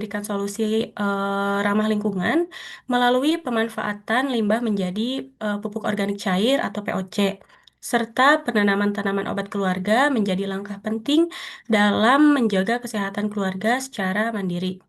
memberikan solusi ramah lingkungan melalui pemanfaatan limbah menjadi pupuk organik cair atau POC, serta penanaman tanaman obat keluarga menjadi langkah penting dalam menjaga kesehatan keluarga secara mandiri.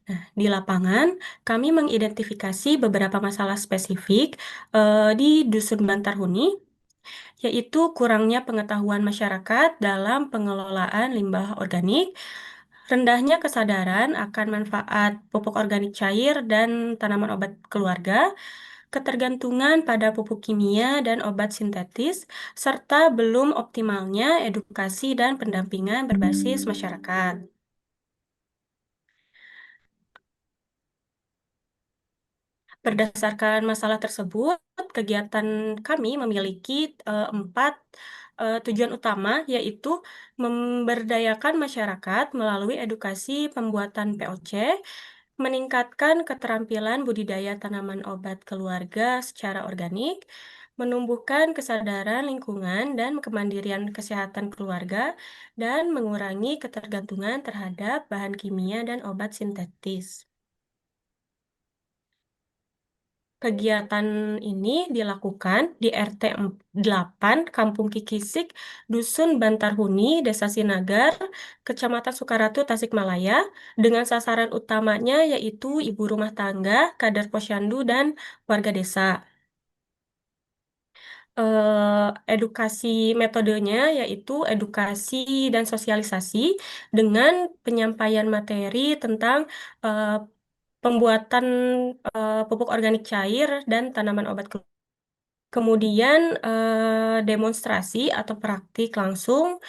Nah, di lapangan, kami mengidentifikasi beberapa masalah spesifik di Dusun Bantarhuni, yaitu kurangnya pengetahuan masyarakat dalam pengelolaan limbah organik, rendahnya kesadaran akan manfaat pupuk organik cair dan tanaman obat keluarga, ketergantungan pada pupuk kimia dan obat sintetis, serta belum optimalnya edukasi dan pendampingan berbasis masyarakat. Berdasarkan masalah tersebut, kegiatan kami memiliki empat tujuan utama, yaitu memberdayakan masyarakat melalui edukasi pembuatan POC, meningkatkan keterampilan budidaya tanaman obat keluarga secara organik, menumbuhkan kesadaran lingkungan dan kemandirian kesehatan keluarga, dan mengurangi ketergantungan terhadap bahan kimia dan obat sintetis. Kegiatan ini dilakukan di RT 8 Kampung Kikisik, Dusun Bantarhuni, Desa Sinagar, Kecamatan Sukaratu, Tasikmalaya, dengan sasaran utamanya yaitu ibu rumah tangga, kader posyandu, dan warga desa. Edukasi metodenya yaitu edukasi dan sosialisasi dengan penyampaian materi tentang eh, pembuatan pupuk organik cair dan tanaman obat. Kemudian demonstrasi atau praktik langsung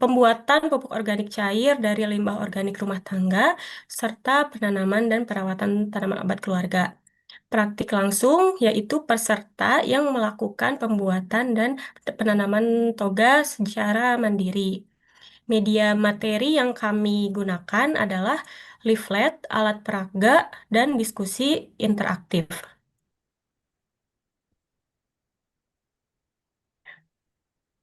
pembuatan pupuk organik cair dari limbah organik rumah tangga serta penanaman dan perawatan tanaman obat keluarga. Praktik langsung yaitu peserta yang melakukan pembuatan dan penanaman toga secara mandiri. Media materi yang kami gunakan adalah leaflet, alat peraga, dan diskusi interaktif.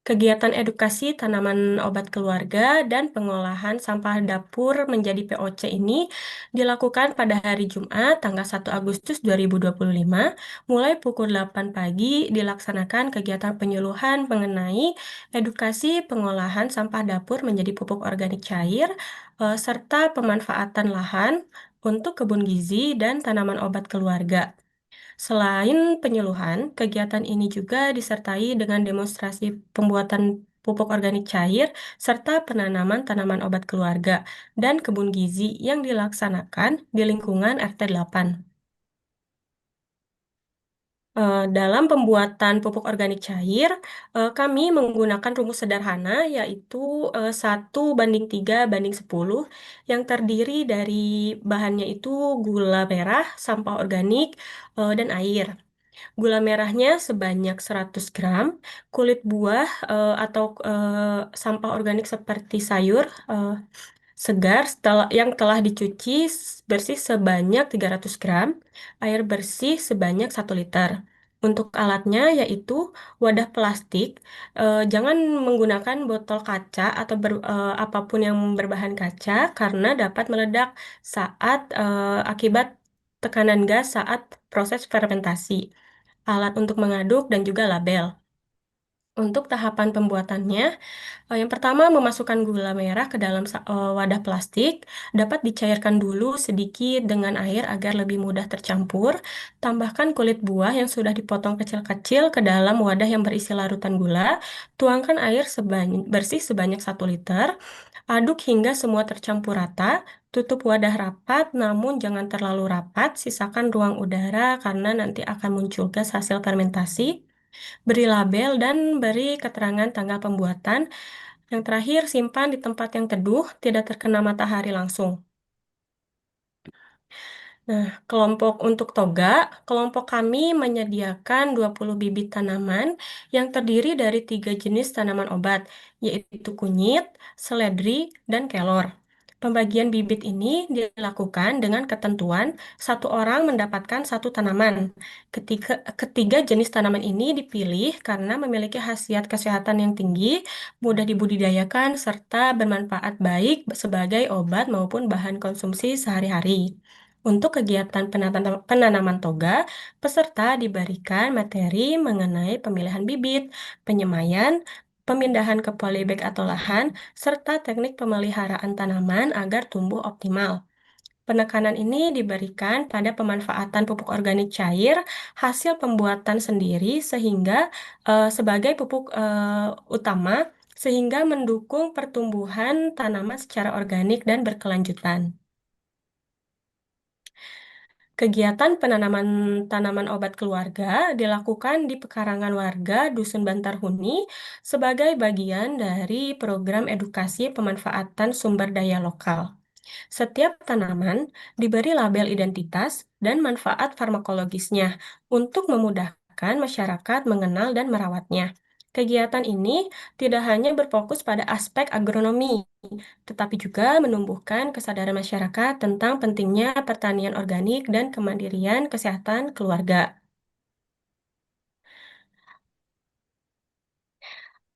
Kegiatan edukasi tanaman obat keluarga dan pengolahan sampah dapur menjadi POC ini dilakukan pada hari Jumat, tanggal 1 Agustus 2025, mulai pukul 8 pagi dilaksanakan kegiatan penyuluhan mengenai edukasi pengolahan sampah dapur menjadi pupuk organik cair, serta pemanfaatan lahan untuk kebun gizi dan tanaman obat keluarga. Selain penyuluhan, kegiatan ini juga disertai dengan demonstrasi pembuatan pupuk organik cair serta penanaman tanaman obat keluarga dan kebun gizi yang dilaksanakan di lingkungan RT 8. Dalam pembuatan pupuk organik cair, kami menggunakan rumus sederhana yaitu 1:3:10 yang terdiri dari bahannya itu gula merah, sampah organik, dan air. Gula merahnya sebanyak 100 gram, kulit buah atau sampah organik seperti sayur segar yang telah dicuci bersih sebanyak 300 gram, air bersih sebanyak 1 liter. Untuk alatnya yaitu wadah plastik, jangan menggunakan botol kaca atau apapun yang berbahan kaca karena dapat meledak saat akibat tekanan gas saat proses fermentasi, alat untuk mengaduk, dan juga label. Untuk tahapan pembuatannya, yang pertama memasukkan gula merah ke dalam wadah plastik, dapat dicairkan dulu sedikit dengan air agar lebih mudah tercampur. Tambahkan kulit buah yang sudah dipotong kecil-kecil ke dalam wadah yang berisi larutan gula. Tuangkan air bersih sebanyak 1 liter. Aduk hingga semua tercampur rata. Tutup wadah rapat, namun jangan terlalu rapat. Sisakan ruang udara karena nanti akan muncul gas hasil fermentasi. Beri label dan beri keterangan tanggal pembuatan. Yang terakhir, simpan di tempat yang teduh, tidak terkena matahari langsung. Nah, kelompok untuk toga, kelompok kami menyediakan 20 bibit tanaman yang terdiri dari 3 jenis tanaman obat, yaitu kunyit, seledri, dan kelor. Pembagian bibit ini dilakukan dengan ketentuan satu orang mendapatkan satu tanaman. Ketiga jenis tanaman ini dipilih karena memiliki khasiat kesehatan yang tinggi, mudah dibudidayakan, serta bermanfaat baik sebagai obat maupun bahan konsumsi sehari-hari. Untuk kegiatan penanaman toga, peserta diberikan materi mengenai pemilihan bibit, penyemaian, pemindahan ke polybag atau lahan, serta teknik pemeliharaan tanaman agar tumbuh optimal. Penekanan ini diberikan pada pemanfaatan pupuk organik cair hasil pembuatan sendiri sehingga sebagai pupuk utama sehingga mendukung pertumbuhan tanaman secara organik dan berkelanjutan. Kegiatan penanaman tanaman obat keluarga dilakukan di pekarangan warga Dusun Bantarhuni sebagai bagian dari program edukasi pemanfaatan sumber daya lokal. Setiap tanaman diberi label identitas dan manfaat farmakologisnya untuk memudahkan masyarakat mengenal dan merawatnya. Kegiatan ini tidak hanya berfokus pada aspek agronomi, tetapi juga menumbuhkan kesadaran masyarakat tentang pentingnya pertanian organik dan kemandirian kesehatan keluarga.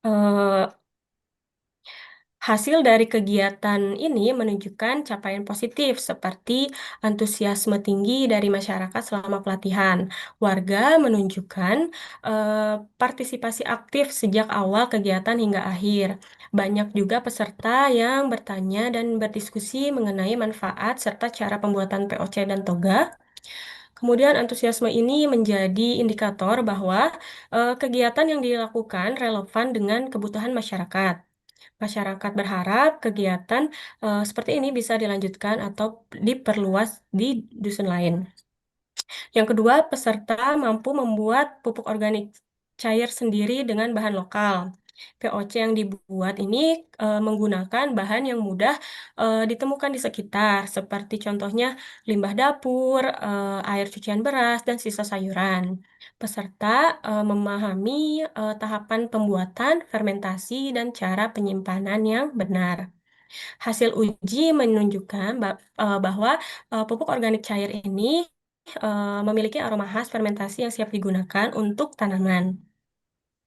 Eh, Hasil dari kegiatan ini menunjukkan capaian positif seperti antusiasme tinggi dari masyarakat selama pelatihan. Warga menunjukkan partisipasi aktif sejak awal kegiatan hingga akhir. Banyak juga peserta yang bertanya dan berdiskusi mengenai manfaat serta cara pembuatan POC dan toga. Kemudian antusiasme ini menjadi indikator bahwa kegiatan yang dilakukan relevan dengan kebutuhan masyarakat. Masyarakat berharap kegiatan seperti ini bisa dilanjutkan atau diperluas di dusun lain. Yang kedua, peserta mampu membuat pupuk organik cair sendiri dengan bahan lokal. POC yang dibuat ini menggunakan bahan yang mudah ditemukan di sekitar, seperti contohnya limbah dapur, air cucian beras, dan sisa sayuran. Peserta memahami tahapan pembuatan, fermentasi, dan cara penyimpanan yang benar. Hasil uji menunjukkan bahwa pupuk organik cair ini memiliki aroma khas fermentasi yang siap digunakan untuk tanaman.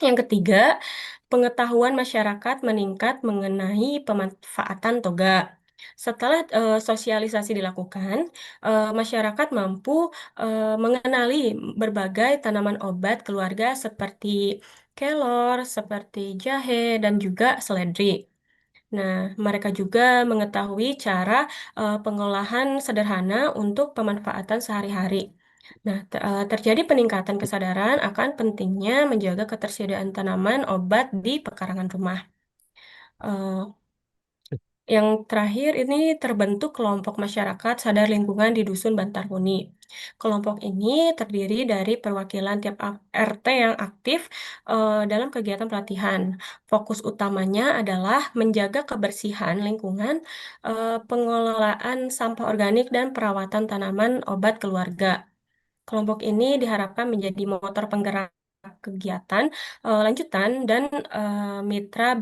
Yang ketiga, pengetahuan masyarakat meningkat mengenai pemanfaatan toga. Setelah sosialisasi dilakukan, masyarakat mampu mengenali berbagai tanaman obat keluarga seperti kelor, seperti jahe, dan juga seledri. Nah, mereka juga mengetahui cara pengolahan sederhana untuk pemanfaatan sehari-hari. Nah, terjadi peningkatan kesadaran akan pentingnya menjaga ketersediaan tanaman obat di pekarangan rumah. Eh, yang terakhir ini terbentuk kelompok masyarakat sadar lingkungan di Dusun Bantarhuni. Kelompok ini terdiri dari perwakilan tiap RT yang aktif dalam kegiatan pelatihan. Fokus utamanya adalah menjaga kebersihan lingkungan, pengelolaan sampah organik, dan perawatan tanaman obat keluarga. Kelompok ini diharapkan menjadi motor penggerak kegiatan lanjutan dan mitra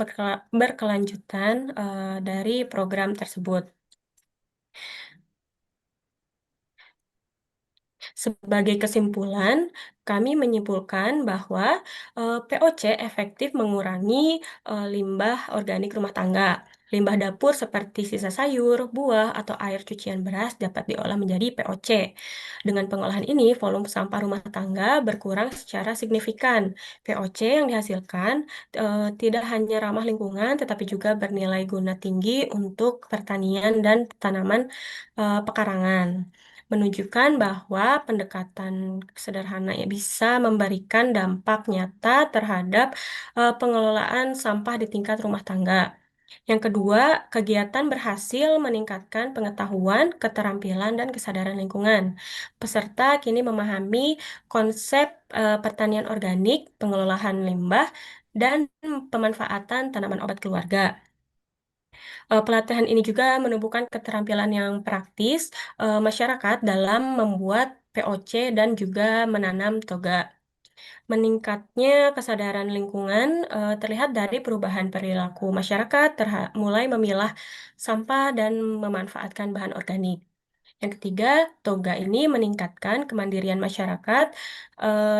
berkelanjutan dari program tersebut. Sebagai kesimpulan, kami menyimpulkan bahwa POC efektif mengurangi limbah organik rumah tangga. Limbah dapur seperti sisa sayur, buah, atau air cucian beras dapat diolah menjadi POC. Dengan pengolahan ini, volume sampah rumah tangga berkurang secara signifikan. POC yang dihasilkan tidak hanya ramah lingkungan, tetapi juga bernilai guna tinggi untuk pertanian dan tanaman pekarangan, menunjukkan bahwa pendekatan sederhana ya bisa memberikan dampak nyata terhadap pengelolaan sampah di tingkat rumah tangga. Yang kedua, kegiatan berhasil meningkatkan pengetahuan, keterampilan, dan kesadaran lingkungan. Peserta kini memahami konsep pertanian organik, pengelolaan limbah, dan pemanfaatan tanaman obat keluarga. Pelatihan ini juga menumbuhkan keterampilan yang praktis masyarakat dalam membuat POC dan juga menanam toga. Meningkatnya kesadaran lingkungan terlihat dari perubahan perilaku masyarakat, mulai memilah sampah dan memanfaatkan bahan organik. Yang ketiga, toga ini meningkatkan kemandirian masyarakat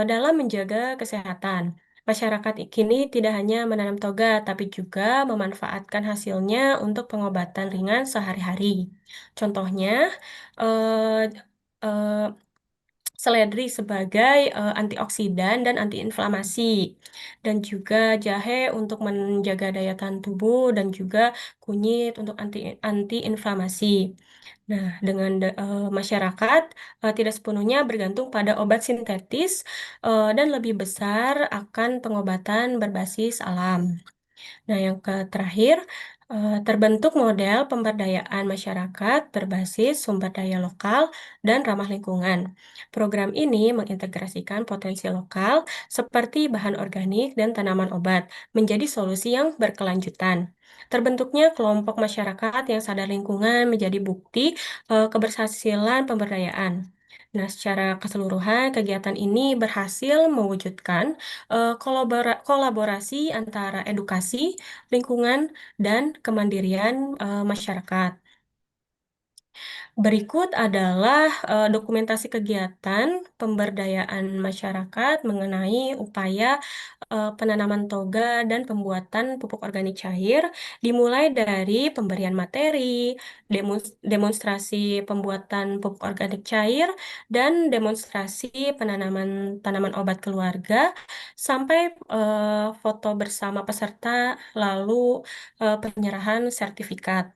dalam menjaga kesehatan. Masyarakat kini tidak hanya menanam toga, tapi juga memanfaatkan hasilnya untuk pengobatan ringan sehari-hari. Contohnya, eh, eh, seledri sebagai antioksidan dan antiinflamasi, dan juga jahe untuk menjaga daya tahan tubuh, dan juga kunyit untuk antiinflamasi. Nah, dengan masyarakat tidak sepenuhnya bergantung pada obat sintetis dan lebih besar akan pengobatan berbasis alam. Nah, yang terakhir, terbentuk model pemberdayaan masyarakat berbasis sumber daya lokal dan ramah lingkungan. Program ini mengintegrasikan potensi lokal seperti bahan organik dan tanaman obat menjadi solusi yang berkelanjutan. Terbentuknya kelompok masyarakat yang sadar lingkungan menjadi bukti keberhasilan pemberdayaan. Nah, secara keseluruhan, kegiatan ini berhasil mewujudkan kolaborasi antara edukasi, lingkungan, dan kemandirian masyarakat. Berikut adalah dokumentasi kegiatan pemberdayaan masyarakat mengenai upaya penanaman toga dan pembuatan pupuk organik cair, dimulai dari pemberian materi, demonstrasi pembuatan pupuk organik cair, dan demonstrasi penanaman tanaman obat keluarga, sampai foto bersama peserta, lalu penyerahan sertifikat.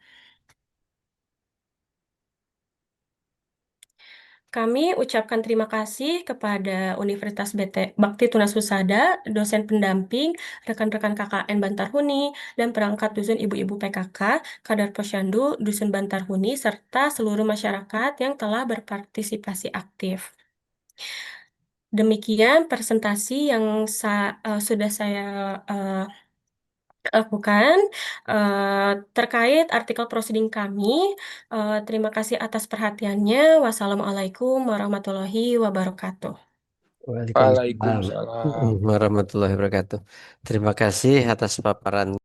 Kami ucapkan terima kasih kepada Universitas Bakti Tunas Husada, dosen pendamping, rekan-rekan KKN Bantar Huni, dan perangkat dusun ibu-ibu PKK, Kadar Posyandu, Dusun Bantar Huni, serta seluruh masyarakat yang telah berpartisipasi aktif. Demikian presentasi yang sudah saya eh, lakukan terkait artikel proceeding kami. Terima kasih atas perhatiannya. Wassalamualaikum warahmatullahi wabarakatuh. Waalaikumsalam Waalaikumsalam. warahmatullahi wabarakatuh. Terima kasih atas paparan